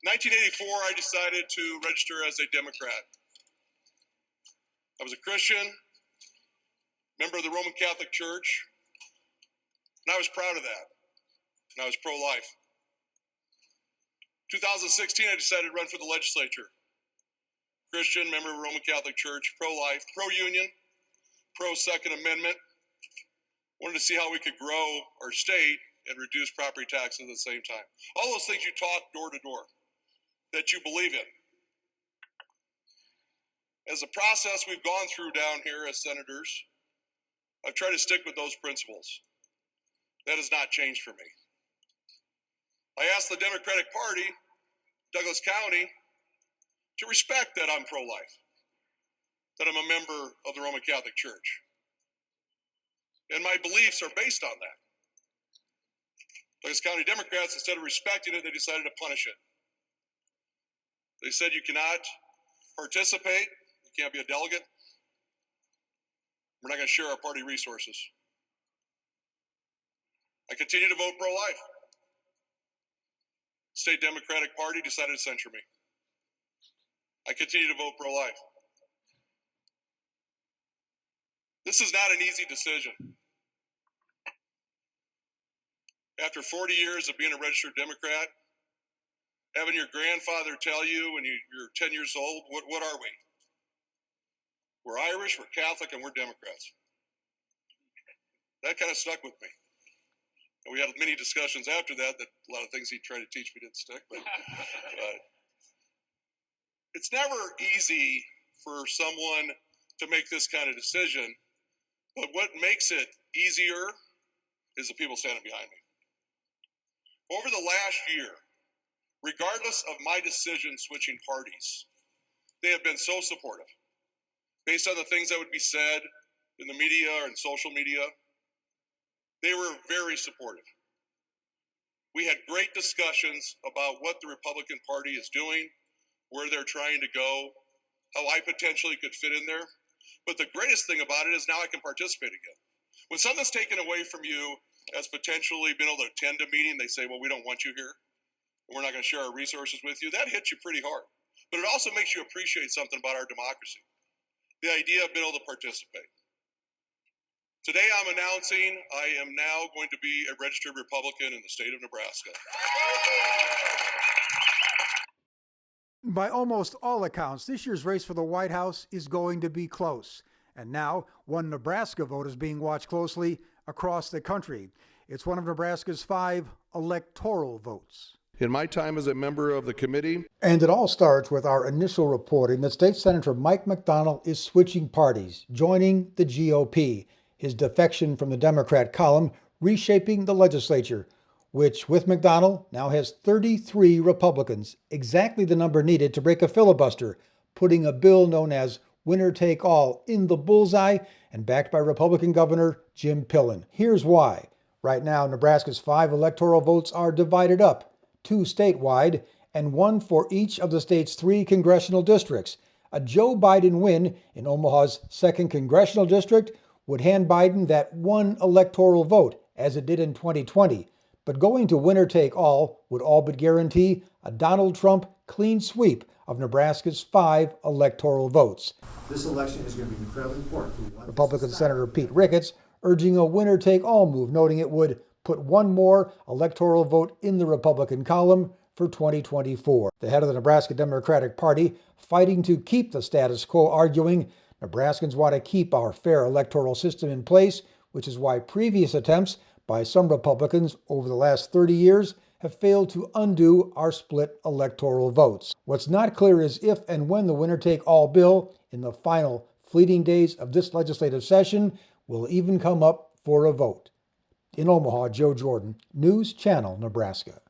1984, I decided to register as a Democrat. I was a Christian, member of the Roman Catholic Church, and I was proud of that, and I was pro-life. 2016, I decided to run for the legislature. Christian, member of the Roman Catholic Church, pro-life, pro-union, pro-Second Amendment. Wanted to see how we could grow our state and reduce property taxes at the same time. All those things you talk door to door that you believe in. As a process we've gone through down here as senators, I've tried to stick with those principles. That has not changed for me. I asked the Democratic Party, Douglas County, to respect that I'm pro-life, that I'm a member of the Roman Catholic Church. And my beliefs are based on that. Douglas County Democrats, instead of respecting it, they decided to punish it. They said you cannot participate, you can't be a delegate. We're not going to share our party resources. I continue to vote pro-life. State Democratic Party decided to censure me. I continue to vote pro-life. This is not an easy decision. After 40 years of being a registered Democrat, having your grandfather tell you when you're 10 years old, what are we? We're Irish, we're Catholic, and we're Democrats. That kind of stuck with me. And we had many discussions after that a lot of things he tried to teach me didn't stick. But it's never easy for someone to make this kind of decision. But what makes it easier is the people standing behind me. Over the last year, regardless of my decision switching parties, they have been so supportive. Based on the things that would be said in the media or in social media, they were very supportive. We had great discussions about what the Republican Party is doing, where they're trying to go, how I potentially could fit in there. But the greatest thing about it is now I can participate again. When something's taken away from you as potentially being able to attend a meeting, they say, well, we don't want you here. We're not going to share our resources with you. That hits you pretty hard. But it also makes you appreciate something about our democracy. The idea of being able to participate. Today I'm announcing I am now going to be a registered Republican in the state of Nebraska. By almost all accounts, this year's race for the White House is going to be close. And now, one Nebraska vote is being watched closely across the country. It's one of Nebraska's 5 electoral votes. In my time as a member of the committee. And it all starts with our initial reporting that State Senator Mike McDonnell is switching parties, joining the GOP. His defection from the Democrat column reshaping the legislature, which with McDonnell now has 33 Republicans, exactly the number needed to break a filibuster, putting a bill known as winner take all in the bullseye and backed by Republican Governor Jim Pillen. Here's why. Right now, Nebraska's 5 electoral votes are divided up, 2 statewide and 1 for each of the state's 3 congressional districts. A Joe Biden win in Omaha's 2nd congressional district would hand Biden that 1 electoral vote, as it did in 2020. But going to winner take all would all but guarantee a Donald Trump clean sweep of Nebraska's 5 electoral votes. This election is going to be incredibly important. Republican Senator Pete Ricketts urging a winner take all move, noting it would put 1 more electoral vote in the Republican column for 2024. The head of the Nebraska Democratic Party fighting to keep the status quo, arguing Nebraskans want to keep our fair electoral system in place, which is why previous attempts by some Republicans over the last 30 years have failed to undo our split electoral votes. What's not clear is if and when the winner-take-all bill in the final fleeting days of this legislative session will even come up for a vote. In Omaha, Joe Jordan, News Channel, Nebraska.